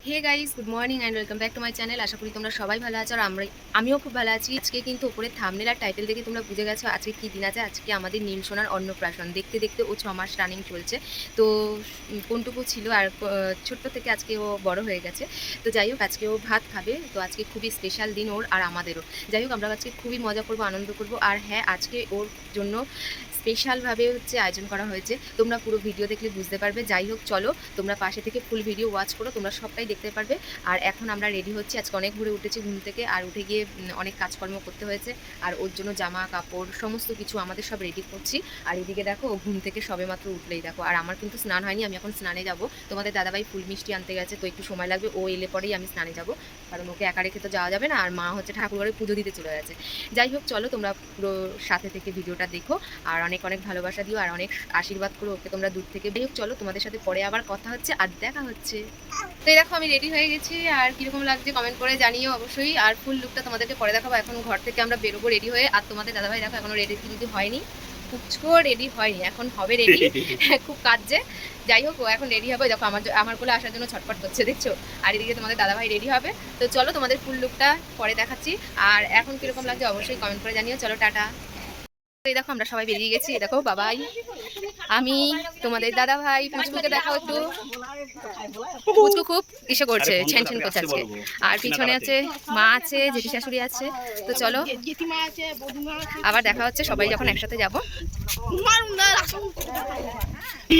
Hey guys, good morning and welcome back to my channel. আশা করি তোমরা সবাই ভালো আছো আর আমিও খুব ভালো আছি। আজকে কিন্তু উপরে থাম্বনেল আর টাইটেল দেখে তোমরা বুঝে গেছো আজকে কী দিন আছে। আজকে আমাদের নীল সোনার অন্নপ্রাশন। দেখতে দেখতে ও 6 মাস রানিং চলছে। তো কোনটুকু ছিল আর ছোট্ট থেকে আজকে ও বড় হয়ে গেছে। তো যাই হোক, আজকে ও ভাত খাবে। তো আজকে খুবই স্পেশাল দিন ওর আর আমাদেরও। যাই হোক, আমরা আজকে খুবই মজা করবো, আনন্দ করবো। আর হ্যাঁ, আজকে ওর জন্য স্পেশালভাবে আয়োজন করা হয়েছে। তোমরা পুরো ভিডিও দেখলে বুঝতে পারবে। যাই হোক, চলো তোমরা পাশে থেকে ফুল ভিডিও ওয়াচ করো, তোমরা সবটাই দেখতে পারবে। আর এখন আমরা রেডি হচ্ছি। আজকে অনেক ভোরে উঠেছি ঘুম থেকে, আর উঠে গিয়ে অনেক কাজকর্ম করতে হয়েছে। আর ওর জন্য জামা কাপড় সমস্ত কিছু আমাদের সব রেডি করছি। আর এদিকে দেখো, ও ঘুম থেকে সবে মাত্র উঠলেই দেখো। আর আমার কিন্তু স্নান হয়নি, আমি এখন স্নানে যাব। তোমাদের দাদাভাই ফুল মিষ্টি আনতে গেছে, তো একটু সময় লাগবে। ও এলে পরেই আমি স্নানে যাব, কারণ ওকে একা রেখে তো যাওয়া যাবে না। আর মা ঠাকুরঘরে পুজো দিতে চলে গেছে। যাই হোক, চলো তোমরা পুরো সাথে থেকে ভিডিওটা দেখো আর অনেক অনেক ভালোবাসা দিও আর অনেক আশীর্বাদ করো ওকে তোমরা দূর থেকে। যাই হোক, চলো তোমাদের সাথে পরে আবার কথা হচ্ছে আর দেখা হচ্ছে। তো এই দেখো, আমি রেডি হয়ে গেছি। আর কীরকম লাগছে কমেন্ট করে জানিও অবশ্যই। আর ফুল লুকটা তোমাদেরকে পরে দেখাবো। এখন ঘর থেকে আমরা বেরোবো রেডি হয়ে। আর তোমাদের দাদাভাই দেখো এখনও রেডি কিন্তু হয়নি, পুচকো রেডি হয়নি, এখন হবে রেডি। খুব কাজে। যাই হোক, ও এখন রেডি হবে। দেখো আমার কোলে আসার জন্য ছটফট করছে, দেখছো। আর এদিকে তোমাদের দাদাভাই রেডি হবে। তো চলো তোমাদের ফুল লুকটা পরে দেখাচ্ছি। আর এখন কীরকম লাগছে অবশ্যই কমেন্ট করে জানিও। চলো, টাটা। এই দেখো, আমরা সবাই বেরিয়ে গেছি। দেখো বাবাই, আমি, তোমাদের দাদা ভাই। পুচকুকে দেখাও একটু। পুচকু খুব ইসে করছে, ছ্যানছ্যান করছে আজকে। আর পিছনে আছে মা আছে, জেঠি শাশুড়ি আছে। তো চলো, আবার দেখা হচ্ছে সবাই যখন একসাথে যাব।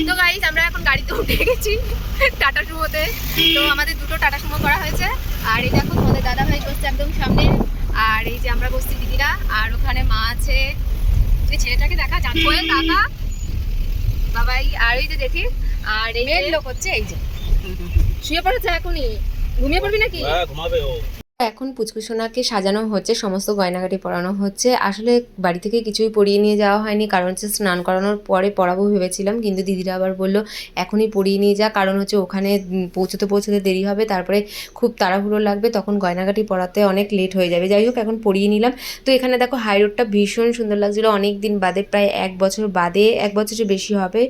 তো গাইস, আমরা এখন গাড়িতে উঠে গেছি টাটা সুমোতে। তো আমাদের দুটো টাটা সুমো করা হয়েছে। আর এই দেখো, তোমাদের দাদা ভাই বসছে একদম সামনে। আর এই যে আমরা বসছি দিদিরা। আর ওখানে মা আছে। এই ছেলেটাকে দেখা জানবো, কাকা বাবাই। আর ওই যে জেঠি। আর এই লোক হচ্ছে এই যে শুয়ে পড়েছে এখনই। ঘুমিয়ে পড়বি নাকি? ঘুমাবে ও। এখন পুচকুসোনাকে সাজানো হচ্ছে, সমস্ত গয়নাগাটি পরানো হচ্ছে। আসলে বাড়ি থেকে কিছুই পরিয়ে নিয়ে যাওয়া হয়নি, কারণ হচ্ছে স্নান করানোর পরে পরাবো ভেবেছিলাম, কিন্তু দিদিরা আবার বললো এখনই পরিয়ে নিয়ে যা, কারণ হচ্ছে ওখানে পৌঁছতে দেরি হবে, তারপরে খুব তাড়াহুড়ো লাগবে, তখন গয়নাগাটি পরাতে অনেক লেট হয়ে যাবে। যাই হোক, এখন পরিয়ে নিলাম। তো এখানে দেখো, হাই রোডটা ভীষণ সুন্দর লাগছিলো। অনেক দিন বাদে, প্রায় 1 বছর বাদে, 1 বছরের বেশি হবে,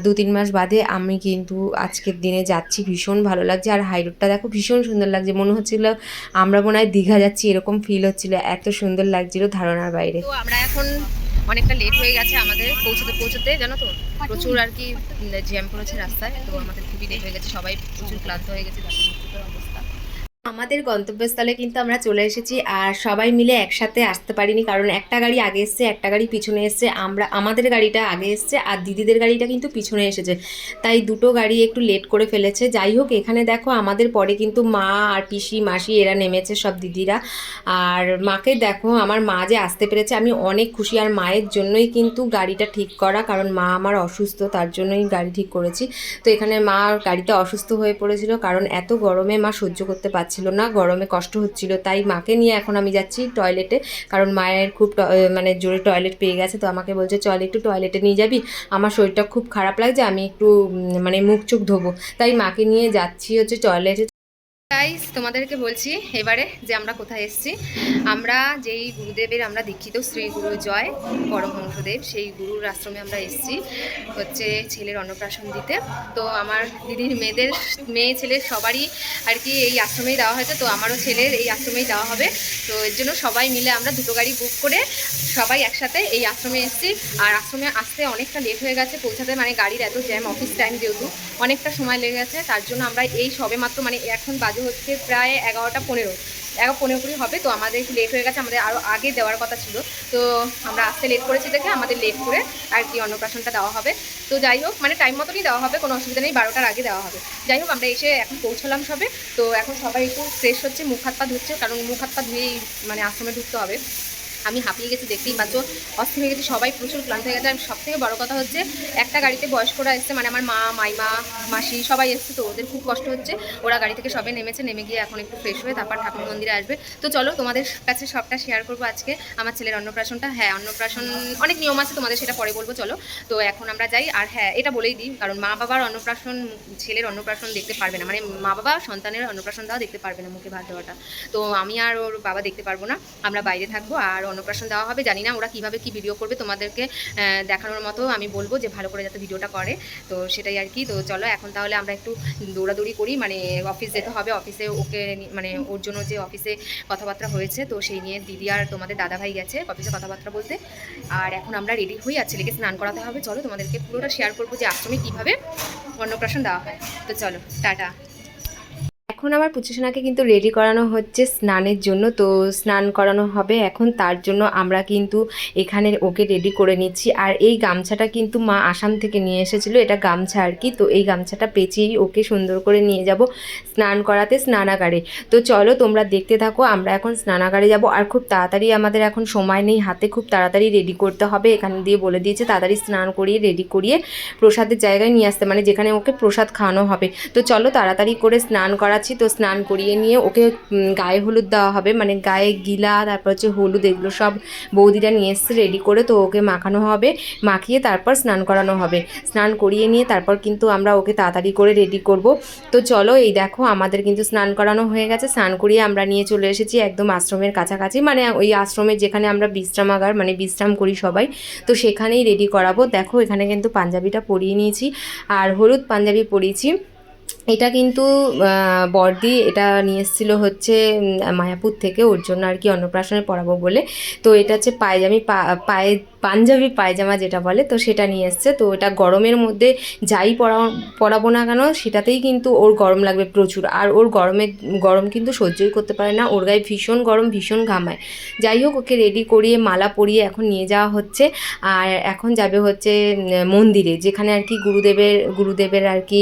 2-3 মাস বাদে আমি কিন্তু আজকের দিনে যাচ্ছি। ভীষণ ভালো লাগছে। আর হাই রোডটা দেখো, ভীষণ সুন্দর লাগছে। মনে হচ্ছিলো আমরা মনে হয় দীঘা যাচ্ছি, এরকম ফিল হচ্ছিল, এত সুন্দর লাগছিল ধারণার বাইরে। তো আমরা এখন অনেকটা লেট হয়ে গেছে আমাদের পৌঁছতে জানো তো, প্রচুর আর কি জ্যাম পড়েছে রাস্তায়। তো আমাদের খুবই লেট হয়ে গেছে, সবাই প্রচুর ক্লান্ত হয়ে গেছে, অবস্থা। আমাদের গন্তব্যস্থলে কিন্তু আমরা চলে এসেছি। আর সবাই মিলে একসাথে আসতে পারিনি, কারণ একটা গাড়ি আগে এসছে, একটা গাড়ি পিছনে এসছে। আমাদের গাড়িটা আগে এসছে আর দিদিদের গাড়িটা কিন্তু পিছনে এসেছে, তাই দুটো গাড়ি একটু লেট করে ফেলেছে। যাই হোক, এখানে দেখো আমাদের পরে কিন্তু মা আর পিসি মাসি এরা নেমেছে, সব দিদিরা। আর মাকে দেখো, আমার মা যে আসতে পেরেছে আমি অনেক খুশি। আর মায়ের জন্যই কিন্তু গাড়িটা ঠিক করা, কারণ মা আমার অসুস্থ, তার জন্যই গাড়ি ঠিক করেছি। তো এখানে মা গাড়িতে অসুস্থ হয়ে পড়েছিল, কারণ এত গরমে মা সহ্য করতে পারছিল না, গরমে কষ্ট হচ্ছিল। তাই মাকে নিয়ে এখন আমি যাচ্ছি টয়লেটে, কারণ মায়ের খুব মানে জোরে টয়লেট পেয়ে গেছে। তো আমাকে বলছে চল একটু টয়লেটে নিয়ে যাবি, আমার শরীরটা খুব খারাপ লাগছে, আমি একটু মানে মুখ চোখ ধোবো। তাই মাকে নিয়ে যাচ্ছি টয়লেটে। গাইস, তোমাদেরকে বলছি এবারে যে আমরা কোথায় এসেছি। আমরা যেই গুরুদেবের আমরা দীক্ষিত, শ্রী গুরু জয় পরমহংসদেব, সেই গুরুর আশ্রমে আমরা এসেছি ছেলের অন্নপ্রাশন দিতে। তো আমার দিদির মেয়ে ছেলে সবারই আর কি এই আশ্রমেই দেওয়া হয়েছে। তো আমারও ছেলের এই আশ্রমেই দেওয়া হবে। তো এর জন্য সবাই মিলে আমরা দুটো গাড়ি বুক করে সবাই একসাথে এই আশ্রমে এসেছি। আর আশ্রমে আসতে অনেকটা লেট হয়ে গেছে পৌঁছাতে, মানে গাড়ির এত জ্যাম, অফিস টাইম যেহেতু অনেকটা সময় লেগে গেছে। তার জন্য আমরা এই সবে মাত্র, মানে এখন বাজে হচ্ছে প্রায় 11:15, 11:15 হবে। তো আমাদের একটু লেট হয়ে গেছে, আমাদের আরও আগে দেওয়ার কথা ছিল। তো আমরা আসতে লেট করেছি দেখে আমাদের লেট করে আর কি অন্নপ্রাশনটা দেওয়া হবে। তো যাই হোক, মানে টাইম মতনই দেওয়া হবে, কোনো অসুবিধা নেই, 12টার আগে দেওয়া হবে। যাই হোক, আমরা এসে এখন পৌঁছলাম সবে। তো এখন সবাই একটু ফ্রেশ হচ্ছে, মুখ হাত পা ধুচ্ছে, কারণ মুখ হাত পা ধুয়েই মানে আশ্রমে ঢুকতে হবে। আমি হাঁপিয়ে গেছি, দেখতেই পাচ্ছ, অস্থির হয়ে গেছি, সবাই প্রচুর ক্লান্ত হয়ে গেছে। আর সবথেকে বড় কথা হচ্ছে, একটা গাড়িতে বয়স্করা এসছে, মানে আমার মা, মাইমা, মাসি সবাই এসছে। তো ওদের খুব কষ্ট হচ্ছে, ওরা গাড়ি থেকে সবে নেমেছে, নেমে গিয়ে এখন একটু ফ্রেশ হয়ে তারপর ঠাকুর মন্দিরে আসবে। তো চলো তোমাদের কাছে সবটা শেয়ার করবো আজকে আমার ছেলের অন্নপ্রাশনটা। হ্যাঁ, অন্নপ্রাশন অনেক নিয়ম আছে, তোমাদের সেটা পরে বলবো। চলো, তো এখন আমরা যাই। আর হ্যাঁ, এটা বলেই দিই, কারণ মা বাবার অন্নপ্রাশন, ছেলের অন্নপ্রাশন দেখতে পারবে না, মানে মা বাবা সন্তানের অন্নপ্রাশন দেওয়া দেখতে পারবে না, মুখে ভাত দেওয়াটা। তো আমি আর ওর বাবা দেখতে পারবো না, আমরা বাইরে থাকবো। আর অন্নপ্রাশন দেওয়া হবে। জানি না ওরা কীভাবে কী ভিডিও করবে, তোমাদেরকে দেখানোর মতো আমি বলবো যে ভালো করে যাতে ভিডিওটা করে। তো সেটাই আর কি। তো চলো এখন তাহলে আমরা একটু দৌড়াদৌড়ি করি, মানে অফিস যেতে হবে, অফিসে ওকে মানে ওর জন্য যে অফিসে কথাবার্তা হয়েছে তো সেই নিয়ে দিদি আর তোমাদের দাদাভাই গেছে অফিসে কথাবার্তা বলতে। আর এখন আমরা রেডি হই আর ছেলেকে স্নান করাতে হবে। চলো তোমাদেরকে পুরোটা শেয়ার করবো যে আশ্রমে কীভাবে অন্নপ্রাশন দেওয়া হয়। তো চলো টাটা। এখন আমার পুচুসোনাকে কিন্তু রেডি করানো হচ্ছে স্নানের জন্য। তো স্নান করানো হবে এখন, তার জন্য আমরা কিন্তু এখানে ওকে রেডি করে নিচ্ছি। আর এই গামছাটা কিন্তু মা আসাম থেকে নিয়ে এসেছিলো, এটা গামছা আর কি। তো এই গামছাটা পেঁচিয়েই ওকে সুন্দর করে নিয়ে যাব স্নান করাতে স্নানাগারে। তো চলো তোমরা দেখতে থাকো, আমরা এখন স্নানাগারে যাব। আর খুব তাড়াতাড়ি, আমাদের এখন সময় নেই হাতে, খুব তাড়াতাড়ি রেডি করতে হবে। এখানে দিয়ে বলে দিয়েছে তাড়াতাড়ি স্নান করিয়ে রেডি করিয়ে প্রসাদের জায়গায় নিয়ে আসতে, মানে যেখানে ওকে প্রসাদ খাওয়ানো হবে। তো চলো তাড়াতাড়ি করে স্নান করাচ্ছি। তো স্নান করিয়ে নিয়ে ওকে গায়ে হলুদ দেওয়া হবে, মানে গায়ে গিলা, তারপর হচ্ছে হলুদ, এগুলো সব বৌদিরা নিয়ে এসছে রেডি করে। তো ওকে মাখানো হবে, মাখিয়ে তারপর স্নান করানো হবে। স্নান করিয়ে নিয়ে তারপর কিন্তু আমরা ওকে তাড়াতাড়ি করে রেডি করব। তো চলো এই দেখো আমাদের কিন্তু স্নান করানো হয়ে গেছে। স্নান করিয়ে আমরা নিয়ে চলে এসেছি একদম আশ্রমের কাছাকাছি, মানে ওই আশ্রমের যেখানে আমরা বিশ্রামাগার মানে বিশ্রাম করি সবাই, তো সেখানেই রেডি করাবো। দেখো এখানে কিন্তু পাঞ্জাবিটা পরিয়ে নিয়েছি আর হলুদ পাঞ্জাবি পরিয়েছি। এটা কিন্তু বড়দি এটা নিয়ে এসেছিলো হচ্ছে মায়াপুর থেকে, ওর জন্য আর কি অন্নপ্রাশনে পরাবো বলে। তো এটা হচ্ছে পাঞ্জাবি পায়জামা যেটা বলে, তো সেটা নিয়ে এসছে। তো এটা গরমের মধ্যে যাই পরাবো না কেন সেটাতেই কিন্তু ওর গরম লাগবে প্রচুর। আর ওর গরম কিন্তু সহ্যই করতে পারে না, ওর গায়ে ভীষণ গরম, ভীষণ ঘামায়। যাই হোক ওকে রেডি করিয়ে মালা পরিয়ে এখন নিয়ে যাওয়া হচ্ছে। আর এখন যাবে হচ্ছে মন্দিরে, যেখানে আর কি গুরুদেবের আর কি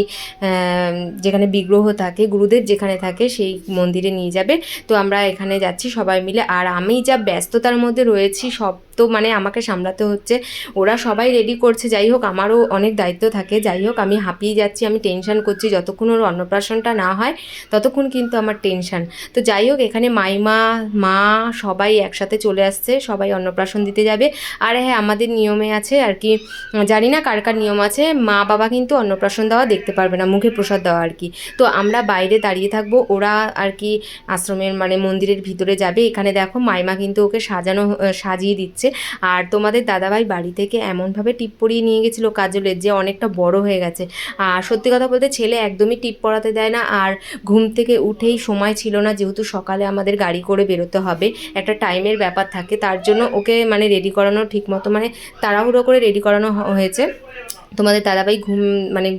যেখানে বিগ্রহ থাকে, গুরুদেব যেখানে থাকে সেই মন্দিরে নিয়ে যাবে। তো আমরা এখানে যাচ্ছি সবাই মিলে। আর আমি যা ব্যস্ততার মধ্যে রয়েছি, সব তো মানে আমাকে সামলাতে হচ্ছে। ওরা সবাই রেডি করছে, যাই হোক আমারও অনেক দায়িত্ব থাকে। যাই হোক আমি হাঁপিয়ে যাচ্ছি, আমি টেনশন করছি, যতক্ষণ ওর অন্নপ্রাশনটা না হয় ততক্ষণ কিন্তু আমার টেনশন। তো যাই হোক এখানে মাইমা, মা সবাই একসাথে চলে আসছে, সবাই অন্নপ্রাশন দিতে যাবে। আর হ্যাঁ আমাদের নিয়মে আছে আর কি, জানি না কার কার নিয়ম আছে, মা বাবা কিন্তু অন্নপ্রাশন দেওয়া দেখতে পারবে না, মুখে প্রসাদ দেওয়া আর কি। তো আমরা বাইরে দাঁড়িয়ে থাকবো, ওরা আর কি আশ্রমের মানে মন্দিরের ভিতরে যাবে। এখানে দেখো মাইমা কিন্তু ওকে সাজিয়ে দিচ্ছে। আর তোমাদের দাদাভাই বাড়ি থেকে এমনভাবে টিপ পরিয়ে নিয়ে গেছিলো কাজলের, যে অনেকটা বড় হয়ে গেছে। আর সত্যি কথা বলতে ছেলে একদমই টিপ পরাতে দেয় না। আর ঘুম থেকে উঠেই সময় ছিল না, যেহেতু সকালে আমাদের গাড়ি করে বেরোতে হবে, একটা টাইমের ব্যাপার থাকে, তার জন্য ওকে মানে রেডি করানো ঠিক মতো মানে তাড়াহুড়ো করে রেডি করানো হয়েছে। তোমাদের দাদাভাই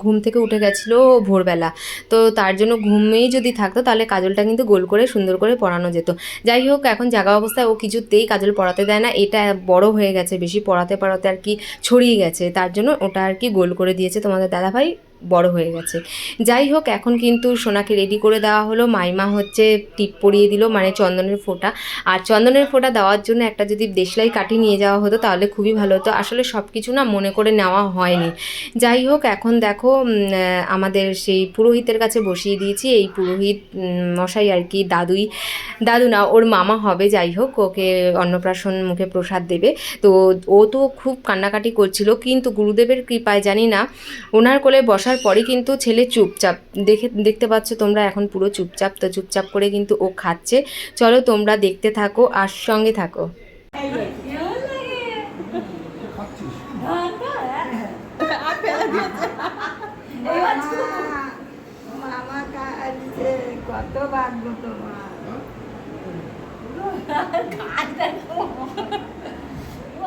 ঘুম থেকে উঠে গেছিলো ভোরবেলা, তো তার জন্য ঘুমেই যদি থাকতো তাহলে কাজলটা কিন্তু গোল করে সুন্দর করে পরানো যেত। যাই হোক এখন জাগা অবস্থায় ও কিছুতেই কাজল পরাতে দেয় না, এটা বড় হয়ে গেছে, বেশি পরাতে আর কি ছড়িয়ে গেছে, তার জন্য ওটা আর কি গোল করে দিয়েছে তোমাদের দাদাভাই, বড় হয়ে গেছে। যাই হোক এখন কিন্তু সোনাকে রেডি করে দেওয়া হলো। মাইমা হচ্ছে টিপ পরিয়ে দিল, মানে চন্দনের ফোঁটা। আর চন্দনের ফোঁটা দেওয়ার জন্য একটা যদি দেশলাই কাঠি নিয়ে যাওয়া হতো তাহলে খুবই ভালো হতো। আসলে সব কিছু না মনে করে নেওয়া হয়নি। যাই হোক এখন দেখো আমাদের সেই পুরোহিতের কাছে বসিয়ে দিয়েছি। এই পুরোহিত মশাই আর কি দাদু না ওর মামা হবে, যাই হোক ওকে অন্নপ্রাশন মুখে প্রসাদ দেবে। তো ও তো খুব কান্নাকাটি করছিল, কিন্তু গুরুদেবের কৃপায় জানি না ওনার কোলে বসার পরে কিন্তু ছেলে চুপচাপ, দেখতে পাচ্ছ তোমরা এখন পুরো চুপচাপ। তো চুপচাপ করে কিন্তু ও খাচ্ছে। চলো তোমরা দেখতে থাকো আর সঙ্গে থাকো। কত ভাগ্য তোমার।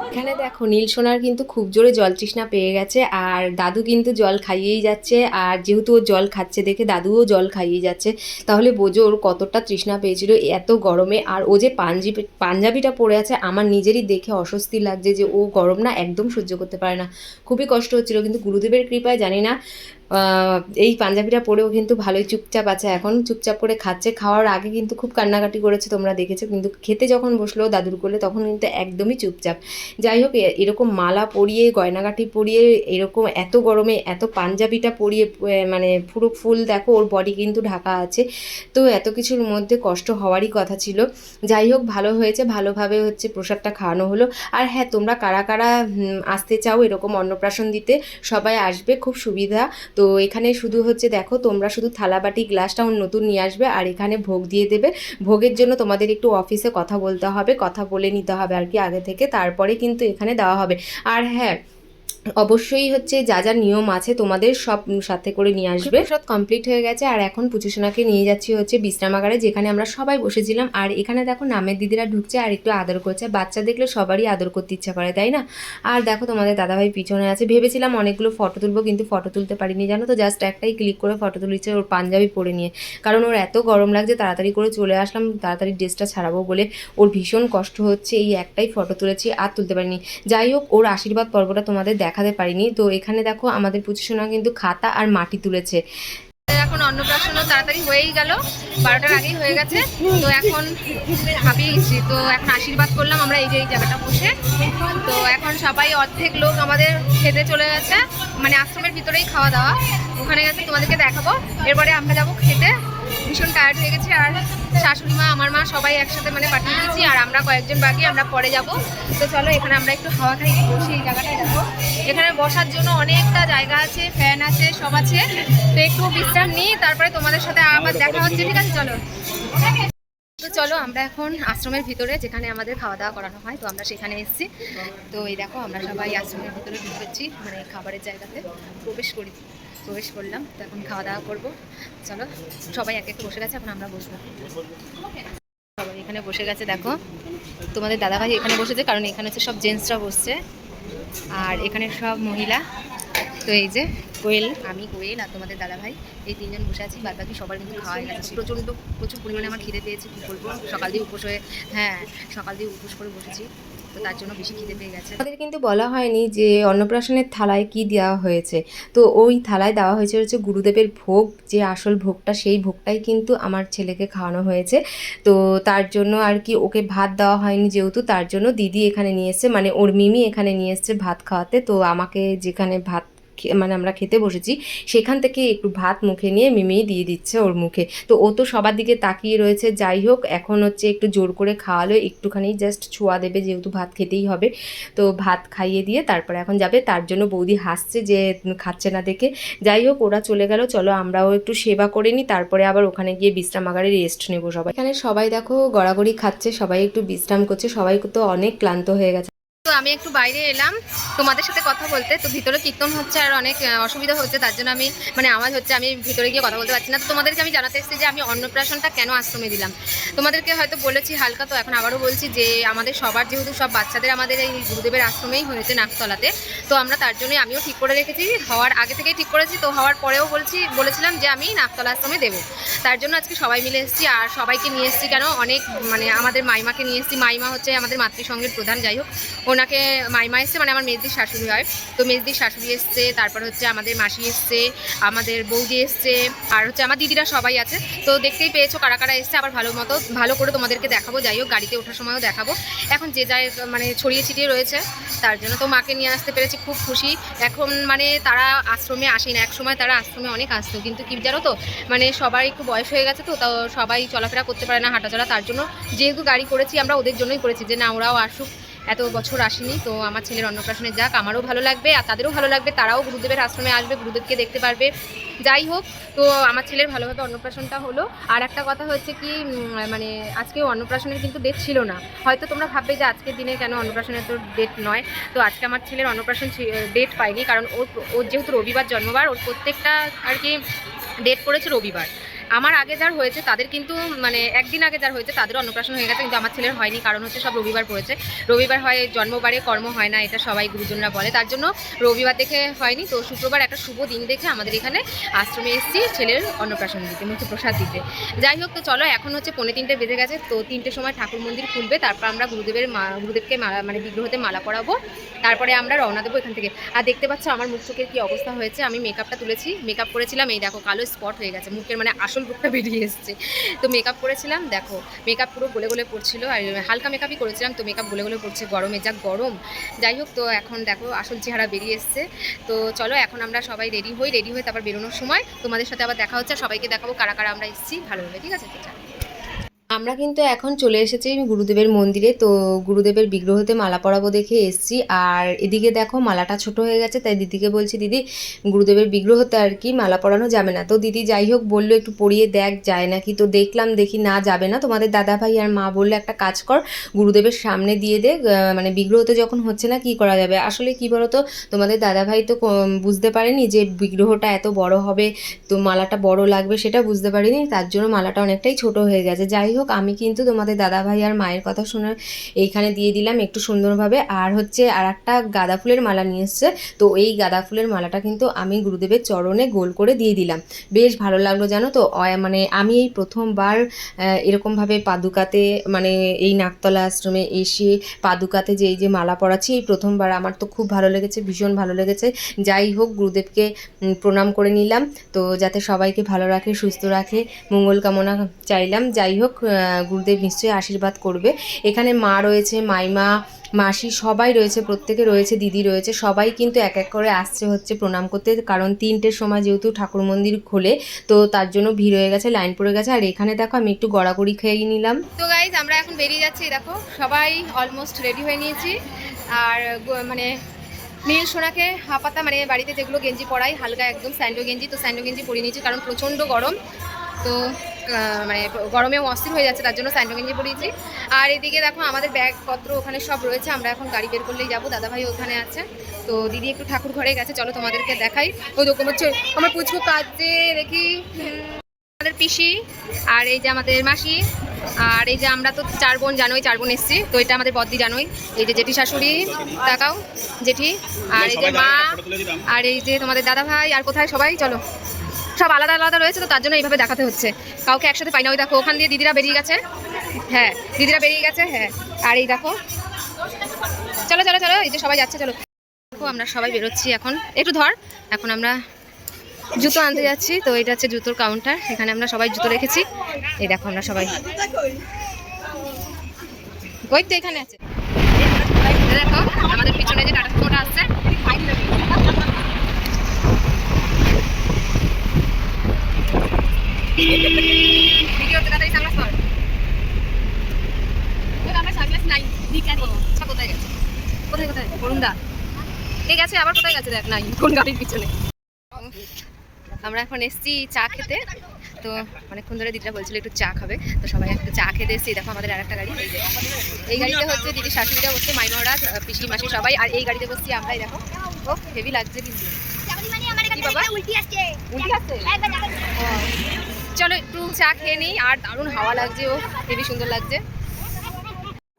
এখানে দেখো নীল সোনার কিন্তু খুব জোরে জল তৃষ্ণা পেয়ে গেছে, আর দাদু কিন্তু জল খাইয়েই যাচ্ছে। আর যেহেতু ও জল খাচ্ছে দেখে দাদুও জল খাইয়ে যাচ্ছে, তাহলে বোঝো ওর কতটা তৃষ্ণা পেয়েছিল এত গরমে। আর ও যে পাঞ্জাবিটা পরে আছে, আমার নিজেরই দেখে অস্বস্তি লাগছে যে ও গরম না একদম সহ্য করতে পারে না, খুবই কষ্ট হচ্ছিল। কিন্তু গুরুদেবের কৃপায় জানি না এই পাঞ্জাবিটা পরেও কিন্তু ভালোই চুপচাপ আছে, এখন চুপচাপ করে খাচ্ছে। খাওয়ার আগে কিন্তু খুব কান্নাকাটি করেছে, তোমরা দেখেছো, কিন্তু খেতে যখন বসলো দাদুর কোলে তখন কিন্তু একদমই চুপচাপ। যাই হোক এরকম মালা পরিয়ে গয়নাগাটি পরিয়ে এরকম এত গরমে এত পাঞ্জাবিটা পরিয়ে মানে পুরো ফুল দেখো ওর বডি কিন্তু ঢাকা আছে, তো এত কিছুর মধ্যে কষ্ট হওয়ারই কথা ছিল। যাই হোক ভালো হয়েছে, ভালোভাবে হচ্ছে প্রসাদটা খাওয়ানো হলো। আর হ্যাঁ তোমরা কারা কারা আসতে চাও এরকম অন্নপ্রাশন দিতে, সবাই আসবে, খুব সুবিধা। তো তো এখানে শুধু হচ্ছে দেখো তোমরা শুধু থালা বাটি গ্লাসটা নতুন নিয়ে আসবে আর এখানে ভোগ দিয়ে দেবে। ভোগের জন্য তোমাদের একটু অফিসে কথা বলতে হবে, কথা বলে নিতে হবে আর কি আগে থেকে, তারপরে কিন্তু এখানে দেওয়া হবে। আর হ্যাঁ, অবশ্যই হচ্ছে যা যা নিয়ম আছে তোমাদের সব সাথে করে নিয়ে আসবে। সব কমপ্লিট হয়ে গেছে আর এখন পুচুসোনাকে নিয়ে যাচ্ছি হচ্ছে বিশ্রামাগারে, যেখানে আমরা সবাই বসেছিলাম। আর এখানে দেখো নামের দিদিরা ঢুকছে আর একটু আদর করছে। বাচ্চা দেখলে সবারই আদর করতে ইচ্ছা করে, তাই না? আর দেখো তোমাদের দাদাভাই পিছনে আছে। ভেবেছিলাম অনেকগুলো ফটো তুলবো, কিন্তু ফটো তুলতে পারিনি জানো তো, জাস্ট একটাই ক্লিক করে ফটো তুলেছে ওর পাঞ্জাবি পরে নিয়ে, কারণ ওর এত গরম লাগছে। তাড়াতাড়ি করে চলে আসলাম, তাড়াতাড়ি ড্রেসটা ছাড়াবো বলে। ওর ভীষণ কষ্ট হচ্ছে, এই একটাই ফটো তুলেছি, আর তুলতে পারিনি। যাই হোক, ওর আশীর্বাদ পর্বটা তোমাদের দেখাতে পারিনি। তো এখানে দেখো আমাদের পুচুসোনা কিন্তু খাতা আর মাটি তুলেছে। এখন অন্নপ্রাশনও তাড়াতাড়ি হয়েই গেল, 12টার আগেই হয়ে গেছে। তো এখন হাঁপিয়েছি, তো এখন আশীর্বাদ করলাম আমরা এই যে এই জায়গাটা বসে। তো এখন সবাই অর্ধেক লোক আমাদের খেতে চলে গেছে, মানে আশ্রমের ভিতরেই খাওয়া দাওয়া, ওখানে গেছে, তোমাদেরকে দেখাবো। এরপরে আমরা যাবো খেতে। ভীষণ টায়ার্ড হয়ে গেছে, আর শাশুড়ি মা আমার মা সবাই একসাথে মানে পাঠিয়ে দিয়েছি, আর আমরা কয়েকজন বাকি, আমরা পরে যাব। তো চলো এখানে আমরা একটু হাওয়া খাই, বসি। এই জায়গাটায় দেখো, এখানে বসার জন্য অনেকটা জায়গা আছে, ফ্যান আছে, সব আছে। তো একটু বিশ্রাম নিই, তারপরে তোমাদের সাথে আবার দেখা হচ্ছে, ঠিক আছে? চলো। তো চলো আমরা এখন আশ্রমের ভিতরে, যেখানে আমাদের খাওয়া দাওয়া করানো হয়, তো আমরা সেখানে এসেছি। তো এই দেখো আমরা সবাই আশ্রমের ভিতরে ঢুকেছি, মানে খাবারের জায়গাতে প্রবেশ করলাম। তো এখন খাওয়া দাওয়া করবো। চলো, সবাই এক একটু বসে গেছে, এখন আমরা বসবো। সবাই এখানে বসে গেছে, দেখো তোমাদের দাদাভাই এখানে বসেছে, কারণ এখানে হচ্ছে সব জেন্টসরা বসছে, আর এখানে সব মহিলা। তো এই যে কোয়েল, আমি কোয়েল আর তোমাদের দাদাভাই, এই তিনজন বসে আছি। বাদ বাকি সবার কিন্তু খাওয়া হয়ে গেছে। প্রচুর পরিমাণে আমার খিদে পেয়েছে, কী বলবো। সকাল দিয়ে উপোস করে বসেছি, তো তার জন্য বেশি খিদে পেয়ে গেছে। আমাদের কিন্তু বলা হয়নি যে অন্নপ্রাশনের থালায় কি দেওয়া হয়েছে। তো ওই থালায় দেওয়া হয়েছে হচ্ছে গুরুদেবের ভোগ, যে আসল ভোগটা, সেই ভোগটাই কিন্তু আমার ছেলেকে খাওয়ানো হয়েছে। তো তার জন্য আর কি ওকে ভাত দেওয়া হয়নি, যেহেতু তার জন্য দিদি এখানে নিয়ে এসছে, মানে ওর মিমি এখানে নিয়ে এসছে ভাত খাওয়াতে। তো আমাকে যেখানে ভাত মানে আমরা খেতে বসেছি সেখান থেকে একটু ভাত মুখে নিয়ে মিমি দিয়ে দিচ্ছে ওর মুখে। তো ও তো সবার দিকে তাকিয়ে রয়েছে। যাই হোক, এখন হচ্ছে একটু জোর করে খাওয়ালো, একটুখানি জাস্ট ছোঁয়া দেবে, যেহেতু ভাত খেতেই হবে। তো ভাত খাইয়ে দিয়ে তারপরে এখন যাবে। তার জন্য বৌদি হাসছে যে খাচ্ছে না দেখে। যাই হোক, ওরা চলে গেল, চলো আমরাও একটু সেবা করে নিই, তারপরে আবার ওখানে গিয়ে বিশ্রামাগারে রেস্ট নেবো সবাই। এখানে সবাই দেখো গড়াগড়ি খাচ্ছে, সবাই একটু বিশ্রাম করছে, সবাই তো অনেক ক্লান্ত হয়ে গেছে। তো আমি একটু বাইরে এলাম তোমাদের সাথে কথা বলতে। তো ভিতরে কীর্তন হচ্ছে আর অনেক অসুবিধা হচ্ছে, তার জন্য আমি মানে আওয়াজ হচ্ছে, আমি ভিতরে গিয়ে কথা বলতে পারছি না। তো তোমাদেরকে আমি জানাতে এসেছি যে আমি অন্নপ্রাশনটা কেন আশ্রমে দিলাম। তোমাদেরকে হয়তো বলেছি হালকা, তো এখন আবারও বলছি যে আমাদের সবার, যেহেতু সব বাচ্চাদের আমাদের এই গুরুদেবের আশ্রমেই হয়েছে নাকতলাতে, তো আমরা তার জন্যই আমিও ঠিক করে রেখেছি, হওয়ার আগে থেকেই ঠিক করেছি। তো হওয়ার পরেও বলেছিলাম যে আমি নাকতলা আশ্রমে দেবো। তার জন্য আজকে সবাই মিলে এসেছি, আর সবাইকে নিয়ে এসেছি কেন, অনেক মানে আমাদের মাইমাকে নিয়ে এসেছি। মাইমা হচ্ছে আমাদের মাতৃসংঘের প্রধান। যাই হোক, ওনাকে মাইমা এসছে, মানে আমার মেজদির শাশুড়ি হয়। তো মেজদির শাশুড়ি এসছে, তারপর হচ্ছে আমাদের মাসি এসছে, আমাদের বৌদি এসছে, আর হচ্ছে আমার দিদিরা সবাই আছে। তো দেখতেই পেয়েছো কারা কারা এসছে, আবার ভালো করে তোমাদেরকে দেখাবো। যাই হোক, গাড়িতে ওঠার সময়ও দেখাবো। এখন যে যায় মানে ছড়িয়ে ছিটিয়ে রয়েছে, তার জন্য তো মাকে নিয়ে আসতে পেরেছি, খুব খুশি। এখন মানে তারা আশ্রমে আসে না, এক সময় তারা আশ্রমে অনেক আসতো, কিন্তু কি জানো তো, মানে সবাই একটু বয়স হয়ে গেছে, তো তাও সবাই চলাফেরা করতে পারে না, হাঁটাচলা। তার জন্য যেহেতু গাড়ি করেছি, আমরা ওদের জন্যই করেছি, যে না ওরাও আসুক, এত বছর আসেনি। তো আমার ছেলের অন্নপ্রাশনে যাক, আমারও ভালো লাগবে আর তাদেরও ভালো লাগবে, তারাও গুরুদেবের আশ্রমে আসবে, গুরুদেবকে দেখতে পারবে। যাই হোক, তো আমার ছেলের ভালোভাবে অন্নপ্রাশনটা হলো। আর একটা কথা হচ্ছে কি, মানে আজকে অন্নপ্রাশনের কিন্তু ডেট ছিল না। হয়তো তোমরা ভাববে যে আজকের দিনে কেন অন্নপ্রাশনের তো ডেট নয়। তো আজকে আমার ছেলের অন্নপ্রাশন ডেট পাইনি, কারণ ওর যেহেতু রবিবার জন্মবার, ওর প্রত্যেকটা আর কি ডেট পড়েছে রবিবার। আমার আগে যার হয়েছে তাদের কিন্তু মানে একদিন আগে যার হয়েছে তাদেরও অন্নপ্রাশন হয়ে গেছে, কিন্তু আমার ছেলের হয়নি, কারণ হচ্ছে সব রবিবার পড়েছে। রবিবার হয় জন্মবারে, কর্ম হয় না, এটা সবাই গুরুজনরা বলে, তার জন্য রবিবার দেখে হয়নি। তো শুক্রবার একটা শুভ দিন দেখে আমাদের এখানে আশ্রমে এসেছি ছেলের অন্নপ্রাশন দিতে, মুখ্য প্রসাদ দিতে। যাই হোক, তো চলো, এখন হচ্ছে 2:45 বেজে গেছে। তো 3টের সময় ঠাকুর মন্দির খুলবে, তারপর আমরা গুরুদেবকে মালা মানে বিগ্রহতে মালা পরাবো, তারপরে আমরা রওনা দেবো এখান থেকে। আর দেখতে পাচ্ছ আমার মুখ চোখের কী অবস্থা হয়েছে। আমি মেকআপটা তুলেছি, মেকআপ করেছিলাম, এই দেখো কালো স্পট হয়ে গেছে মুখের, মানে আসল রূপটা বেরিয়ে এসছে। তো মেকআপ করেছিলাম, দেখো মেকআপ পুরো গলে গলে পড়ছিল, আর হালকা মেকআপই করেছিলাম, তো মেকআপ গলে গলে পড়ছে, গরমে যা গরম। যাই হোক, তো এখন দেখো আসল চেহারা বেরিয়ে এসছে। তো চলো এখন আমরা সবাই রেডি হই তারপর বেরোনোর সময় তোমাদের সাথে আবার দেখা হচ্ছে, সবাইকে দেখাবো কারা কারা আমরা এসেছি ভালোভাবে, ঠিক আছে? আমরা কিন্তু এখন চলে এসেছি গুরুদেবের মন্দিরে। তো গুরুদেবের বিগ্রহতে মালা পরাবো দেখে এসেছি। আর এদিকে দেখো মালাটা ছোট হয়ে গেছে, তাই দিদিকে বলছি দিদি গুরুদেবের বিগ্রহতে আর কি মালা পরানো যাবে না। তো দিদি যাই হোক বললো একটু পরিয়ে দেখ যায় নাকি। তো দেখলাম, দেখি না যাবে না। তোমাদের দাদাভাই আর মা বললো একটা কাজ কর, গুরুদেবের সামনে দিয়ে দে, মানে বিগ্রহতে যখন হচ্ছে না কি করা যাবে। আসলে কি বলতো, তোমাদের দাদাভাই তো বুঝতে পারেনি যে বিগ্রহটা এত বড় হবে, তো মালাটা বড় লাগবে সেটা বুঝতে পারিনি, তার জন্য মালাটা অনেকটাই ছোট হয়ে গেছে। যাই হোক আমি কিন্তু তোমাদের দাদাভাই আর মায়ের কথা শুনে এইখানে দিয়ে দিলাম একটু সুন্দরভাবে। আর হচ্ছে আর একটা গাঁদা ফুলের মালা নিয়ে এসছে, তো এই গাঁদা ফুলের মালাটা কিন্তু আমি গুরুদেবের চরণে গোল করে দিয়ে দিলাম। বেশ ভালো লাগলো জানো তো। মানে আমি এই প্রথমবার এরকমভাবে পাদুকাতে, মানে এই নাকতলা আশ্রমে এসে পাদুকাতে যে এই যে মালা পরাচ্ছি এই প্রথমবার। আমার তো খুব ভালো লেগেছে, ভীষণ ভালো লেগেছে। যাই হোক গুরুদেবকে প্রণাম করে নিলাম, তো যাতে সবাইকে ভালো রাখে, সুস্থ রাখে, মঙ্গল কামনা চাইলাম। যাই হোক গুরুদেব নিশ্চয়ই আশীর্বাদ করবে। এখানে মা রয়েছে, মাইমা, মাসি সবাই রয়েছে, প্রত্যেকে রয়েছে, দিদি রয়েছে, সবাই কিন্তু এক এক করে আসছে হচ্ছে প্রণাম করতে। কারণ 3টের সময় যেহেতু ঠাকুর মন্দির খোলে, তো তার জন্য ভিড় হয়ে গেছে, লাইন পড়ে গেছে। আর এখানে দেখো আমি একটু গড়াগড়ি খেয়ে নিলাম। তো গাইজ আমরা এখন বেরিয়ে যাচ্ছি, দেখো সবাই অলমোস্ট রেডি হয়ে নিয়েছি। আর মানে নীল সোনাকে হাপাতা, মানে বাড়িতে যেগুলো গেঞ্জি পরাই হালকা একদম স্যান্ডো গেঞ্জি, তো স্যান্ডো গেঞ্জি পরিয়ে নিয়েছি কারণ প্রচণ্ড গরম। তো মানে গরমেও অস্থির হয়ে যাচ্ছে, তার জন্য স্যান্ডো গেঞ্জি পরিয়েছি। আর এদিকে দেখো আমাদের ব্যাগপত্র ওখানে সব রয়েছে, আমরা এখন গাড়ি বের করলেই যাবো। দাদাভাই ওখানে আছে, তো দিদি একটু ঠাকুর ঘরে গেছে, চলো তোমাদেরকে দেখাই। ওই রকম হচ্ছে আমার পুচকু কাজে দেখি, আমাদের পিসি, আর এই যে আমাদের মাসি, আর এই যে আমরা তো 4 বোন, জানোই 4 বোন এসছি। তো এটা আমাদের বদ্দি, জানোই। এই যে জেঠি শাশুড়ি, তাকাও জেঠি, আর এই যে মা, আর এই যে তোমাদের দাদা ভাই। আর কোথায় সবাই, চলো সব আলাদা আলাদা রয়েছে, তো তার জন্য এইভাবে দেখাতে হচ্ছে, কাউকে একসাথে পাই না। ওই দেখো ওখান দিয়ে দিদিরা বেরিয়ে গেছে, হ্যাঁ দিদিরা বেরিয়ে গেছে, হ্যাঁ। আর এই দেখো, চলো চলো চলো, এই যে সবাই যাচ্ছে, চলো। দেখো আমরা সবাই বেরোচ্ছি এখন, একটু ধর। এখন আমরা জুতো আনতে যাচ্ছি, তো এটা হচ্ছে জুতোর কাউন্টার, এখানে আমরা সবাই জুতো রেখেছি। এই দেখো আমরা সবাই, ওই তো এখানে আছে। দেখো আমাদের পিছনে যে টাটা সুমোটা আসছে, ভিডিওতে তাড়াতাড়ি সানগ্লাস পর। আমার সানগ্লাস নাই, কোথায় গেছে, কোথায় কোথায় বরুণদা ঠিক আছে, আবার কোথায় গেছে দেখ, নাই কোন গাড়ির পিছনে। আমরা এখন এসছি চা খেতে, তো অনেকক্ষণ ধরে দিদিরা বলছিল একটু চা খাবে, তো সবাই একটু চা খেতে এসছি। দেখো আমাদের আরেকটা গাড়ি, এই গাড়িতে হচ্ছে দিদির শাশুড়িরা বসছে, মাইমারা, পিসি মাসি সবাই, আর এই গাড়িতে বসছি আমরাই। দেখো ও হেভি লাগছে কিন্তু। উল্টি আসছে, চলো একটু চা খেয়ে নিই। আর দারুণ হাওয়া লাগছে, ও হেভি সুন্দর লাগছে।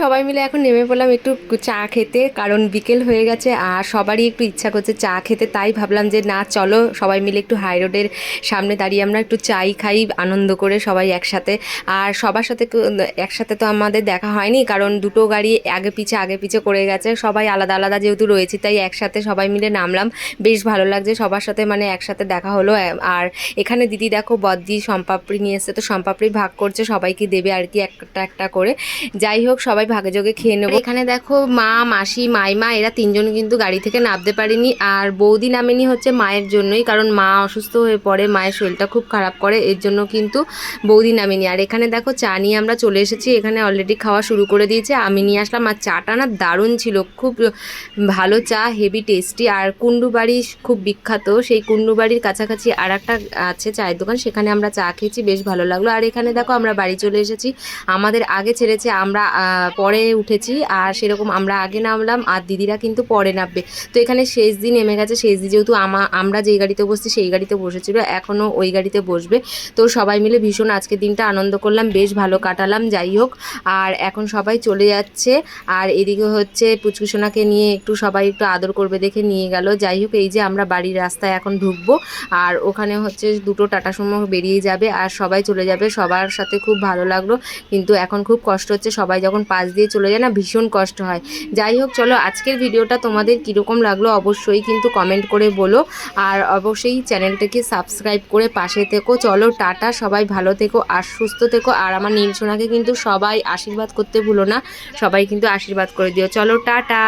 সবাই মিলে এখন নেমে পড়লাম একটু চা খেতে, কারণ বিকেল হয়ে গেছে আর সবারই একটু ইচ্ছা করছে চা খেতে। তাই ভাবলাম যে না চলো সবাই মিলে একটু হাই রোডের সামনে দাঁড়িয়ে আমরা একটু চাই খাই আনন্দ করে সবাই একসাথে। আর সবার সাথে একসাথে তো আমাদের দেখা হয়নি, কারণ দুটো গাড়ি আগে পিছে করে গেছে, সবাই আলাদা আলাদা যেহেতু রয়েছি, তাই একসাথে সবাই মিলে নামলাম। বেশ ভালো লাগছে সবার সাথে, মানে একসাথে দেখা হলো। আর এখানে দিদি দেখো বদ্দি সম্পাপড়ি নিয়ে এসছে, তো সম্পাপড়ি ভাগ করছে, সবাইকে দেবে আর কি একটা একটা করে। যাই হোক সবাই ভাগে যোগে খেয়ে নেবো। এখানে দেখো মা, মাসি, মাইমা এরা 3জন কিন্তু গাড়ি থেকে নামতে পারেনি। আর বৌদি নামেনি হচ্ছে মায়ের জন্যই, কারণ মা অসুস্থ হয়ে পড়ে, মায়ের শরীরটা খুব খারাপ করে, এর জন্য কিন্তু বৌদি নামেনি। আর এখানে দেখো চা নিয়ে আমরা চলে এসেছি, এখানে অলরেডি খাওয়া শুরু করে দিয়েছে, আমি নিয়ে আসলাম। আর চাটা না দারুণ ছিল, খুব ভালো চা, হেভি টেস্টি। আর কুন্ডুবাড়ি খুব বিখ্যাত, সেই কুন্ডুবাড়ির কাছাকাছি আর একটা আছে চায়ের দোকান, সেখানে আমরা চা খেয়েছি, বেশ ভালো লাগলো। আর এখানে দেখো আমরা বাড়ি চলে এসেছি, আমাদের আগে ছেড়েছে, আমরা পরে উঠেছি। আর সেরকম আমরা আগে নামলাম আর দিদিরা কিন্তু পরে নামবে। তো এখানে শেষ দিন নেমে গেছে, শেষ দিন যেহেতু আমরা যেই গাড়িতে বসছি সেই গাড়িতে বসেছিল, এখনও ওই গাড়িতে বসবে। তো সবাই মিলে ভীষণ আজকের দিনটা আনন্দ করলাম, বেশ ভালো কাটালাম। যাই হোক আর এখন সবাই চলে যাচ্ছে। আর এদিকে হচ্ছে পুচকুসোনাকে নিয়ে একটু সবাই একটু আদর করবে দেখে নিয়ে গেল। যাই হোক এই যে আমরা বাড়ির রাস্তায় এখন ঢুকবো, আর ওখানে হচ্ছে দুটো টাটা সুমো বেরিয়ে যাবে আর সবাই চলে যাবে। সবার সাথে খুব ভালো লাগলো, কিন্তু এখন খুব কষ্ট হচ্ছে, সবাই যখন পাশ দিয়ে চলে যায় না ভীষণ কষ্ট হয়। যাই হোক চলো আজকের ভিডিওটা তোমাদের কীরকম লাগলো অবশ্যই কিন্তু কমেন্ট করে বলো, আর অবশ্যই চ্যানেলটাকে সাবস্ক্রাইব করে পাশে থেকো। চলো টাটা, সবাই ভালো থেকো আর সুস্থ থেকো। আর আমার নীল সোনাকে কিন্তু সবাই আশীর্বাদ করতে ভুলো না, সবাই কিন্তু আশীর্বাদ করে দিও। চলো টাটা।